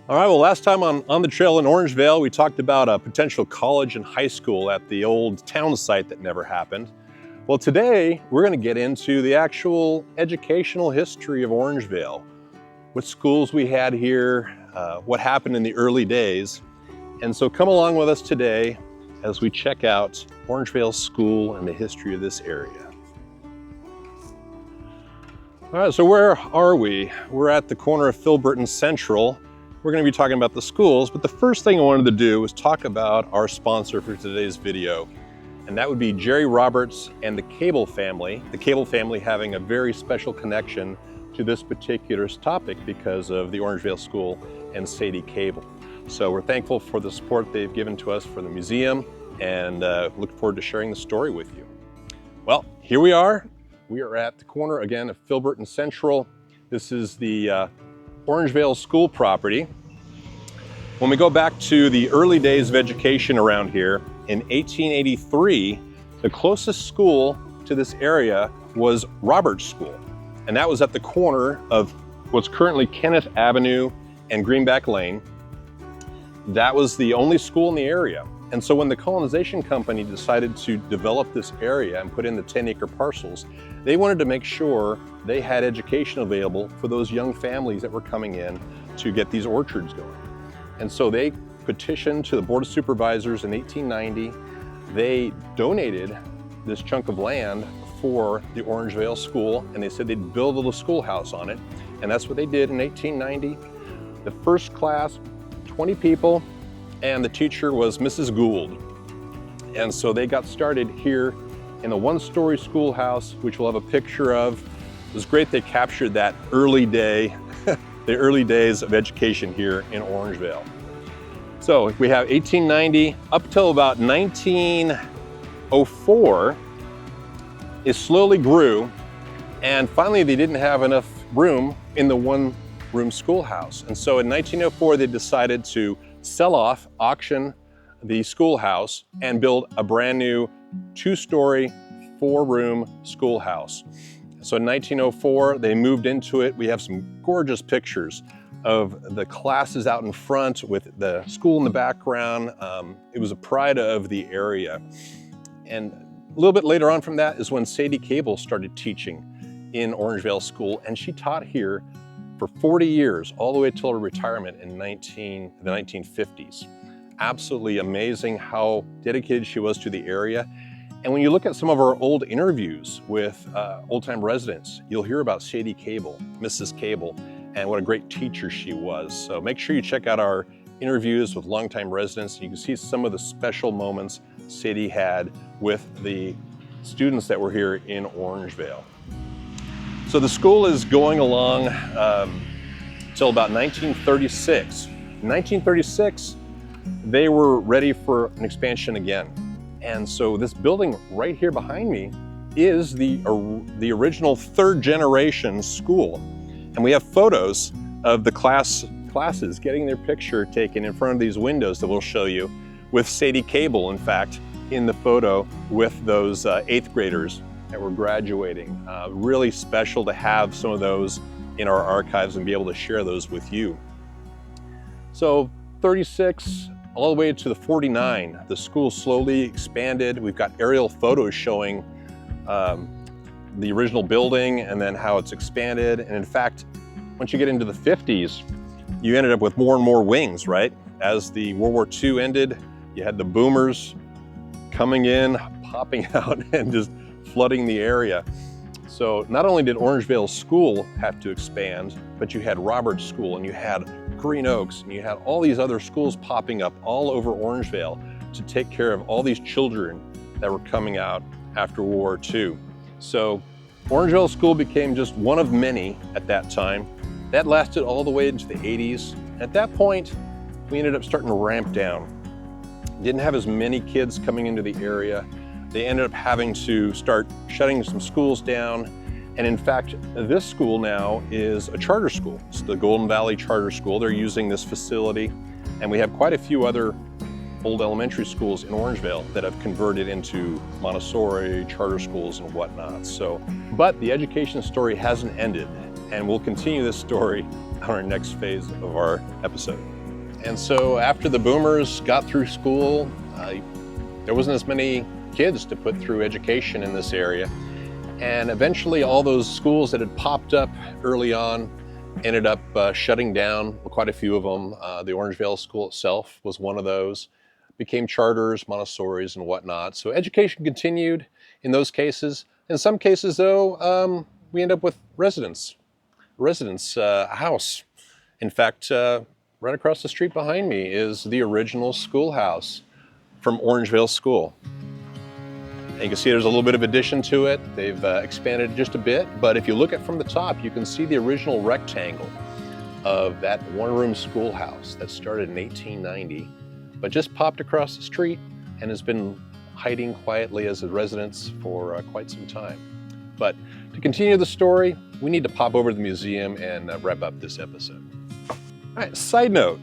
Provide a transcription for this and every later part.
All right, well, last time on the trail in Orangevale, we talked about a potential college and high school at the old town site that never happened. Well, today we're going to get into the actual educational history of Orangevale, what schools we had here, what happened in the early days. And so come along with us today as we check out Orangevale School and the history of this area. All right, so where are we? We're at the corner of Filbert and Central. We're going to be talking about the schools, but the first thing I wanted to do was talk about our sponsor for today's video, and that would be Jerry Roberts and the Cable family. The Cable family having a very special connection to this particular topic because of the Orangevale School and Sadie Cable. So we're thankful for the support they've given to us for the museum, and look forward to sharing the story with you. Well, here we are. We are at the corner again of Filbert and Central. This is the Orangevale School property. When we go back to the early days of education around here, in 1883, the closest school to this area was Roberts School. And that was at the corner of what's currently Kenneth Avenue and Greenback Lane. That was the only school in the area. And so when the colonization company decided to develop this area and put in the 10-acre parcels, they wanted to make sure they had education available for those young families that were coming in to get these orchards going. And so they petitioned to the Board of Supervisors in 1890. They donated this chunk of land for the Orangevale School, and they said they'd build a little schoolhouse on it. And that's what they did in 1890. The first class, 20 people, and the teacher was Mrs. Gould. And so they got started here in a one-story schoolhouse, which we'll have a picture of. It was great they captured that early day, the early days of education here in Orangevale. So we have 1890 up till about 1904, it slowly grew, and finally they didn't have enough room in the one-room schoolhouse. And so in 1904 they decided to sell off, auction the schoolhouse, and build a brand new two-story, four-room schoolhouse. So in 1904, they moved into it. We have some gorgeous pictures of the classes out in front with the school in the background. It was a pride of the area. And a little bit later on from that is when Sadie Cable started teaching in Orangevale School, and she taught here for 40 years, all the way till her retirement in the 1950s. Absolutely amazing how dedicated she was to the area. And when you look at some of our old interviews with old-time residents, you'll hear about Sadie Cable, Mrs. Cable, and what a great teacher she was. So make sure you check out our interviews with longtime residents. You can see some of the special moments Sadie had with the students that were here in Orangevale. So the school is going along till about 1936. In 1936, they were ready for an expansion again. And so this building right here behind me is the original third generation school. And we have photos of the classes getting their picture taken in front of these windows that we'll show you, with Sadie Cable, in fact, in the photo with those 8th graders that were graduating. Really special to have some of those in our archives and be able to share those with you. So 36 all the way to the 49, the school slowly expanded. We've got aerial photos showing the original building and then how it's expanded. And in fact, once you get into the 50s, you ended up with more and more wings, right? As the World War II ended, you had the boomers coming in, popping out, and just flooding the area. So not only did Orangevale School have to expand, but you had Roberts School, and you had Green Oaks, and you had all these other schools popping up all over Orangevale to take care of all these children that were coming out after World War II. So Orangevale School became just one of many at that time. That lasted all the way into the 80s. At that point, we ended up starting to ramp down. Didn't have as many kids coming into the area. They ended up having to start shutting some schools down. And in fact, this school now is a charter school. It's the Golden Valley Charter School. They're using this facility. And we have quite a few other old elementary schools in Orangevale that have converted into Montessori charter schools and whatnot. So, but the education story hasn't ended, and we'll continue this story on our next phase of our episode. And so after the boomers got through school, there wasn't as many kids to put through education in this area. And eventually all those schools that had popped up early on ended up shutting down, quite a few of them. The Orangevale School itself was one of those. Became charters, Montessori's and whatnot. So education continued in those cases. In some cases though, we end up with residence house. In fact, right across the street behind me is the original schoolhouse from Orangevale School. And you can see there's a little bit of addition to it. They've expanded just a bit, but if you look at from the top, you can see the original rectangle of that one-room schoolhouse that started in 1890, but just popped across the street and has been hiding quietly as a residence for quite some time. But to continue the story, we need to pop over to the museum and wrap up this episode. All right, side note,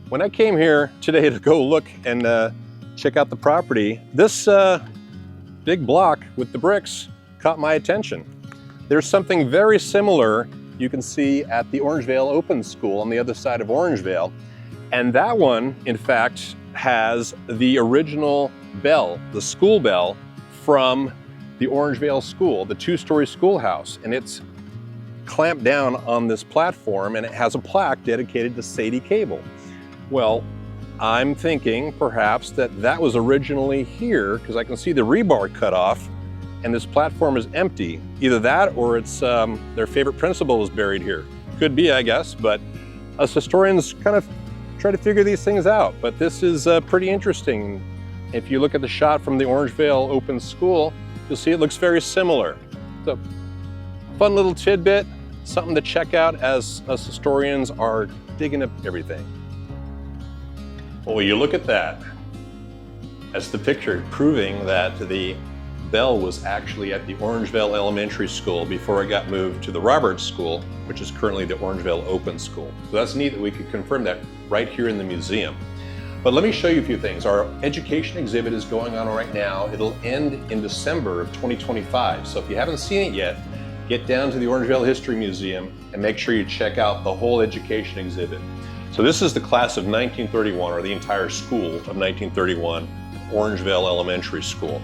when I came here today to go look and check out the property, this big block with the bricks caught my attention. There's something very similar you can see at the Orangevale Open School on the other side of Orangevale. And that one, in fact, has the original bell, the school bell from the Orangevale School, the two-story schoolhouse. And it's clamped down on this platform and it has a plaque dedicated to Sadie Cable. Well, I'm thinking perhaps that was originally here because I can see the rebar cut off and this platform is empty. Either that or it's their favorite principal was buried here. Could be, I guess, but us historians kind of try to figure these things out. But this is pretty interesting. If you look at the shot from the Orangevale Open School, you'll see it looks very similar. So, fun little tidbit, something to check out as us historians are digging up everything. Well, you look at that. That's the picture proving that the bell was actually at the Orangevale Elementary School before it got moved to the Roberts School, which is currently the Orangevale Open School. So that's neat that we could confirm that right here in the museum. But let me show you a few things. Our education exhibit is going on right now. It'll end in December of 2025. So if you haven't seen it yet, get down to the Orangevale History Museum and make sure you check out the whole education exhibit. So this is the class of 1931, or the entire school of 1931, Orangevale Elementary School.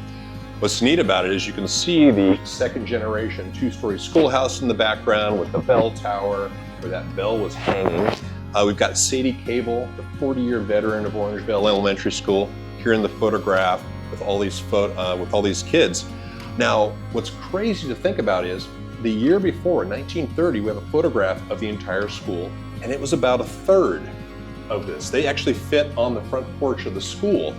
What's neat about it is you can see the second generation two-story schoolhouse in the background with the bell tower where that bell was hanging. We've got Sadie Cable, the 40-year veteran of Orangevale Elementary School, here in the photograph with all these kids. Now, what's crazy to think about is the year before, 1930, we have a photograph of the entire school, and it was about a third of this. They actually fit on the front porch of the school.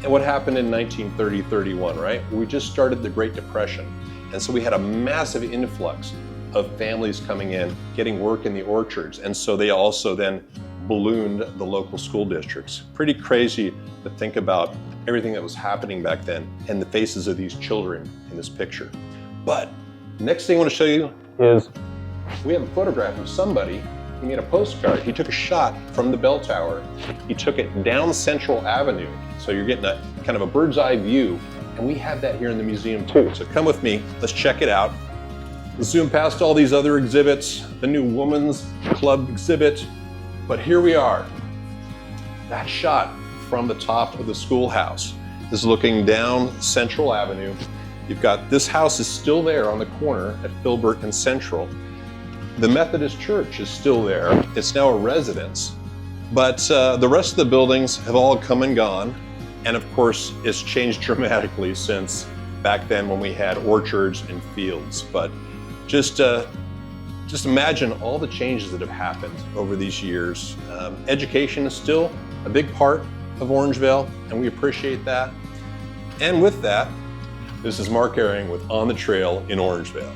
And what happened in 1930-31, right? We just started the Great Depression. And so we had a massive influx of families coming in, getting work in the orchards. And so they also then ballooned the local school districts. Pretty crazy to think about everything that was happening back then and the faces of these children in this picture. But next thing I want to show you is we have a photograph of somebody who made a postcard. He took a shot from the bell tower. He took it down Central Avenue. So you're getting a kind of a bird's eye view. And we have that here in the museum too. So come with me, let's check it out. Let's zoom past all these other exhibits, the new Women's Club exhibit. But here we are, that shot from the top of the schoolhouse. This is looking down Central Avenue. You've got, this house is still there on the corner at Filbert and Central. The Methodist Church is still there. It's now a residence. But the rest of the buildings have all come and gone. And of course, it's changed dramatically since back then when we had orchards and fields. But just imagine all the changes that have happened over these years. Education is still a big part of Orangevale, and we appreciate that. And with that, this is Mark Herring with On the Trail in Orangevale.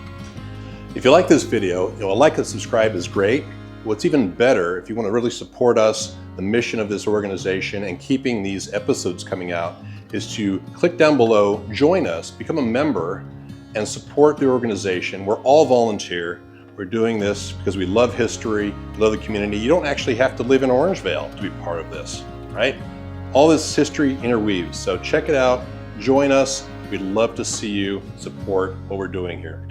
If you like this video, a like and subscribe is great. What's even better, if you want to really support us, the mission of this organization, and keeping these episodes coming out, is to click down below, join us, become a member, and support the organization. We're all volunteer. We're doing this because we love history, love the community. You don't actually have to live in Orangevale to be part of this, right? All this history interweaves. So check it out, join us. We'd love to see you support what we're doing here.